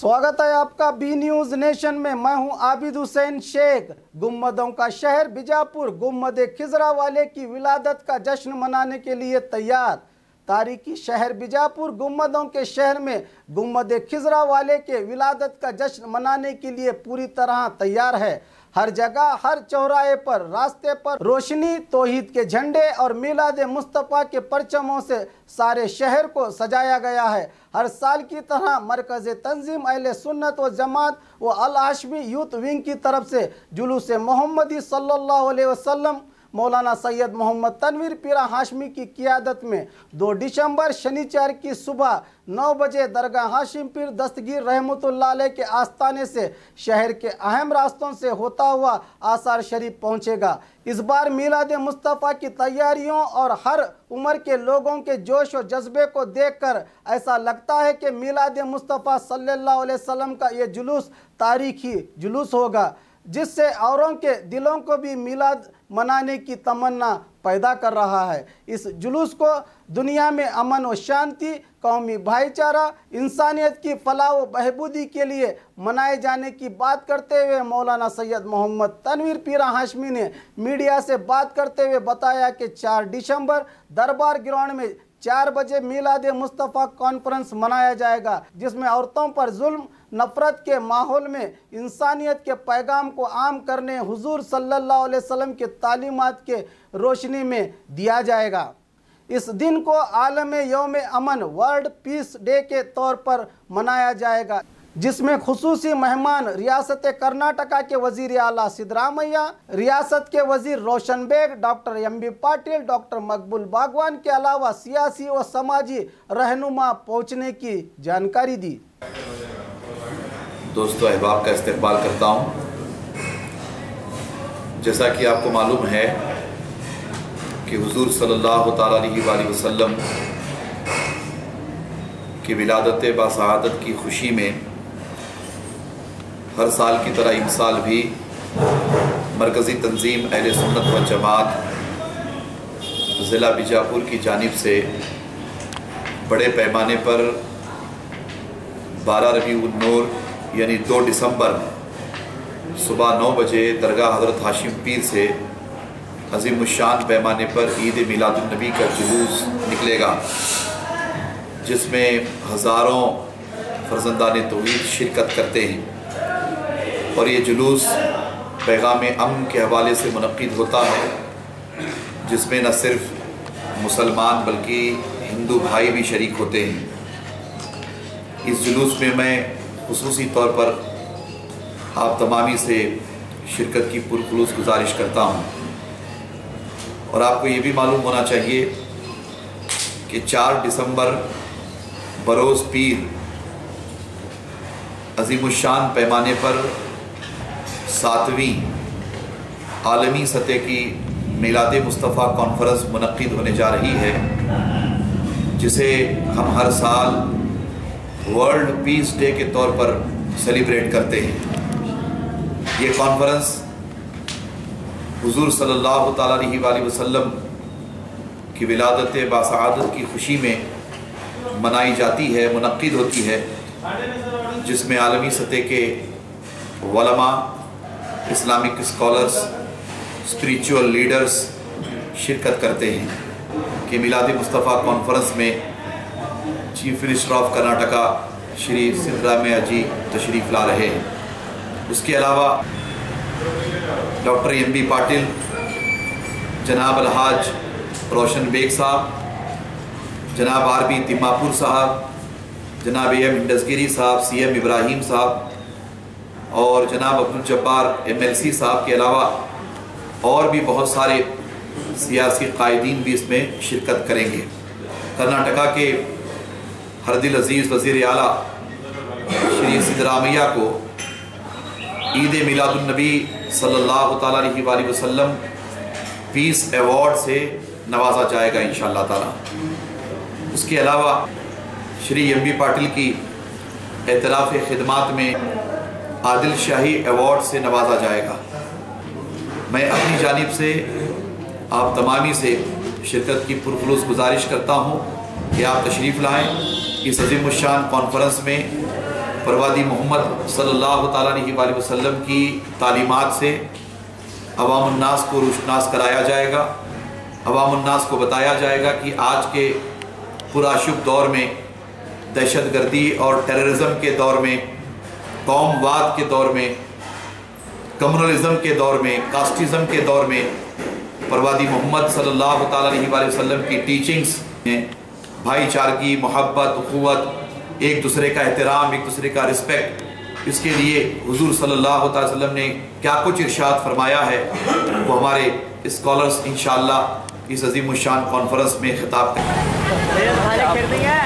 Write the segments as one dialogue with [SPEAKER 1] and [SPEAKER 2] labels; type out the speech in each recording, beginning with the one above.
[SPEAKER 1] स्वागत है आपका बी न्यूज नेशन में। मैं हूं आबिद हुसैन शेख। गुम्मदों का शहर बीजापुर गुम्मद खिजरा वाले की विलादत का जश्न मनाने के लिए तैयार। तारीखी शहर बीजापुर गुम्मदों के शहर में गुम्मद खिजरा वाले के विलादत का जश्न मनाने के लिए पूरी तरह तैयार है। हर जगह, हर चौराहे पर, रास्ते पर रोशनी, तौहीद के झंडे और मिलाद मुस्तफ़ा के परचमों से सारे शहर को सजाया गया है। हर साल की तरह मरकज़ तंजीम अहले सुन्नत व जमात व अल हाशमी यूथ विंग की तरफ से जुलूस मोहम्मदी सल्लल्लाहु अलैहि वसल्लम मौलाना सैयद मोहम्मद तनवीर पीरा हाशमी की क़ियादत में 2 दिसंबर शनिवार की सुबह 9 बजे दरगाह हाशिम पीर दस्तगीर रहमतुल्लाह अलैह के आस्थाने से शहर के अहम रास्तों से होता हुआ आसार शरीफ पहुंचेगा। इस बार मिलाद मुस्तफ़ा की तैयारियों और हर उम्र के लोगों के जोश और जज्बे को देखकर ऐसा लगता है कि मिलाद मुस्तफ़ा सल्लल्लाहु अलैहि वसल्लम का ये जुलूस तारीखी जुलूस होगा, जिससे औरों के दिलों को भी मिलाद मनाने की तमन्ना पैदा कर रहा है। इस जुलूस को दुनिया में अमन व शांति, कौमी भाईचारा, इंसानियत की फलाह व बहबूदी के लिए मनाए जाने की बात करते हुए मौलाना सैयद मोहम्मद तनवीर पीरा हाशमी ने मीडिया से बात करते हुए बताया कि 4 दिसंबर दरबार ग्राउंड में 4 बजे मिलाद मुस्तफ़ा कॉन्फ्रेंस मनाया जाएगा, जिसमें औरतों पर जुल्म, नफरत के माहौल में इंसानियत के पैगाम को आम करने हुजूर सल्लल्लाहु अलैहि वसल्लम के तालीमात के रोशनी में दिया जाएगा। इस दिन को आलम यौम अमन वर्ल्ड पीस डे के तौर पर मनाया जाएगा, जिसमें खुसूसी मेहमान रियासत कर्नाटका के वजीर आला सिद्धरामैया, रियासत के वजीर Roshan Baig, doctor M B. Patil, doctor Maqbool Bagwan के अलावा सियासी व समाजी रहनुमा पहुंचने की जानकारी दी।
[SPEAKER 2] दोस्तों अहबाब का इस्तकबाल करता हूँ। जैसा कि आपको मालूम है कि हुजूर सल्लल्लाहु ताला अलैहि वसल्लम की विलादत बासआदत की खुशी में हर साल की तरह इस साल भी मरकज़ी तंजीम अहले सुन्नत व जमात ज़िला बीजापुर की जानिब से बड़े पैमाने पर 12 रबीउल नूर यानी 2 दिसंबर सुबह 9 बजे दरगाह हज़रत हाशिम पीर से अज़ीमुश्शान पैमाने पर ईद मिलादुन्नबी का जुलूस निकलेगा, जिसमें हज़ारों फ़र्ज़ंदान तौहीद शिरकत करते हैं और ये जुलूस पैगाम अमन के हवाले से मुनक़्क़िद होता है, जिसमें न सिर्फ मुसलमान बल्कि हिंदू भाई भी शरीक होते हैं। इस जुलूस में मैं खुसूसी तौर पर आप तमामी से शिरकत की पुरखुलूस गुजारिश करता हूँ। और आपको ये भी मालूम होना चाहिए कि 4 दिसंबर बरोज़ पीर अज़ीमुश्शान पैमाने पर 7वीं आलमी सतह की मिलाद मुस्तफ़ा कॉन्फ्रेंस मुनक़्क़िद होने जा रही है, जिसे हम हर साल वर्ल्ड पीस डे के तौर पर सेलिब्रेट करते हैं। ये कॉन्फ्रेंस हुजूर सल्लल्लाहु ताला अलैहि वसल्लम की विलादत बासआदत की खुशी में मनाई जाती है, मुनक़्क़िद होती है, जिसमें आलमी सतह के उलमा, इस्लामिक स्कॉलर्स, स्पिरिचुअल लीडर्स शिरकत करते हैं। कि मिलाद मुस्तफ़ा कॉन्फ्रेंस में chief minister of Karnataka Shri Siddaramaiah ji तशरीफ़ ला रहे हैं। उसके अलावा डॉक्टर एम.बी. पाटिल, जनाब अलहाज रोशन बेग साहब, जनाब आर.बी. तिम्मापुर साहब, जनाब एम. दस्तगीरी साहब, सी.एम. इब्राहिम साहब और जनाब अब्दुल जब्बार MLC साहब के अलावा और भी बहुत सारे सियासी कायदीन भी इसमें शिरकत करेंगे। कर्नाटका के हरदिल अजीज़ वज़ीर आला श्री सिद्धरामैया को ईद मिलादुन्नबी सल्लल्लाहु ताला अलैहि वसल्लम पीस अवार्ड से नवाजा जाएगा इंशाअल्लाह ताला। उसके अलावा श्री एम.बी. पाटिल की एतराफ़ खिदमात में आदिल शाही अवार्ड से नवाजा जाएगा। मैं अपनी जानिब से आप तमामी से शिरकत की पुरखुलूस गुजारिश करता हूँ कि आप तशरीफ़ लाएँ इस अज़ीमुश्शान कॉन्फ्रेंस में परवादी मोहम्मद सल्लल्लाहु ताला अलैहि वसल्लम की तालीमात से अवामुन्नास को रोशनास कराया जाएगा। अवामुन्नास को बताया जाएगा कि आज के पुराशुभ दौर में, दहशतगर्दी और टेररिज्म के दौर में, कौमवाद के दौर में, कम्युनलिज्म के दौर में, कास्टिज़म के दौर में परवादी मोहम्मद सल्लल्लाहु ताला अलैहि वसल्लम की टीचिंग्स में भाईचारगी, मोहब्बत, उखुवत, एक दूसरे का एहतराम, एक दूसरे का रिस्पेक्ट, इसके लिए हुजूर सल्लल्लाहु अलैहि वसल्लम ने क्या कुछ इरशाद फरमाया है वो हमारे स्कॉलर्स इंशाअल्लाह इस अजीम शान कॉन्फ्रेंस में खिताब करेंगे।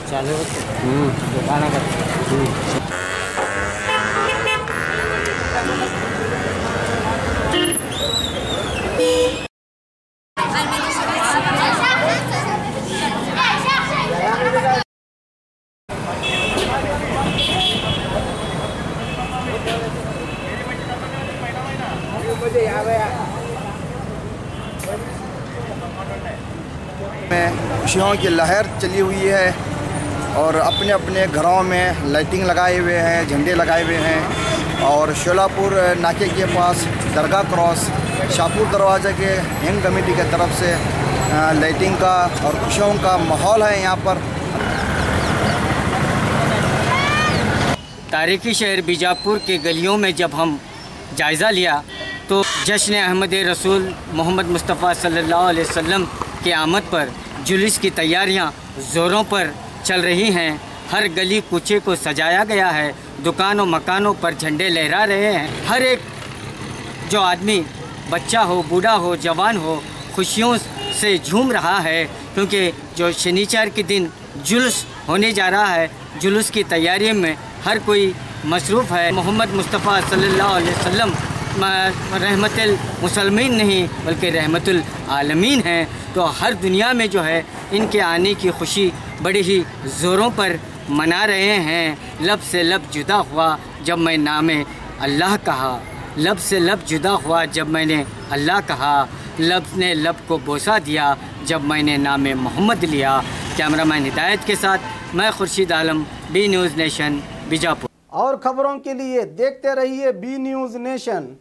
[SPEAKER 3] चालू गाना कर
[SPEAKER 4] में खुशियों की लहर चली हुई है और अपने अपने घरों में लाइटिंग लगाए हुए हैं, झंडे लगाए हुए हैं। और शोलापुर नाके के पास दरगाह क्रॉस शाहपुर दरवाज़े के हिंद कमेटी की तरफ से लाइटिंग का और खुशियों का माहौल है यहाँ पर।
[SPEAKER 3] तारीखी शहर बीजापुर के गलियों में जब हम जायज़ा लिया तो जश्न अहमद रसूल मोहम्मद मुस्तफ़ा सल्लल्लाहु अलैहि वसल्लम के आमद पर जुलूस की तैयारियां ज़ोरों पर चल रही हैं। हर गली कूचे को सजाया गया है, दुकानों मकानों पर झंडे लहरा रहे हैं। हर एक जो आदमी, बच्चा हो, बूढ़ा हो, जवान हो, खुशियों से झूम रहा है क्योंकि जो शनिचर के दिन जुलूस होने जा रहा है, जुलूस की तैयारी में हर कोई मसरूफ़ है। मोहम्मद मुस्तफ़ा सल्लल्लाहु अलैहि वसल्लम रहमतुल मुसलमीन नहीं बल्कि रहमतुल आलमीन हैं, तो हर दुनिया में जो है इनके आने की खुशी बड़े ही ज़ोरों पर मना रहे हैं। लब से लब जुदा हुआ जब मैं नामे अल्लाह कहा, लब से लब जुदा हुआ जब मैंने अल्लाह कहा, लब ने लब को बोसा दिया जब मैंने नामे मोहम्मद लिया। कैमरामैन हिदायत के साथ मैं Khurshid Alam, B news nation Bijapur.
[SPEAKER 1] और खबरों के लिए देखते रहिए बी न्यूज़ नेशन।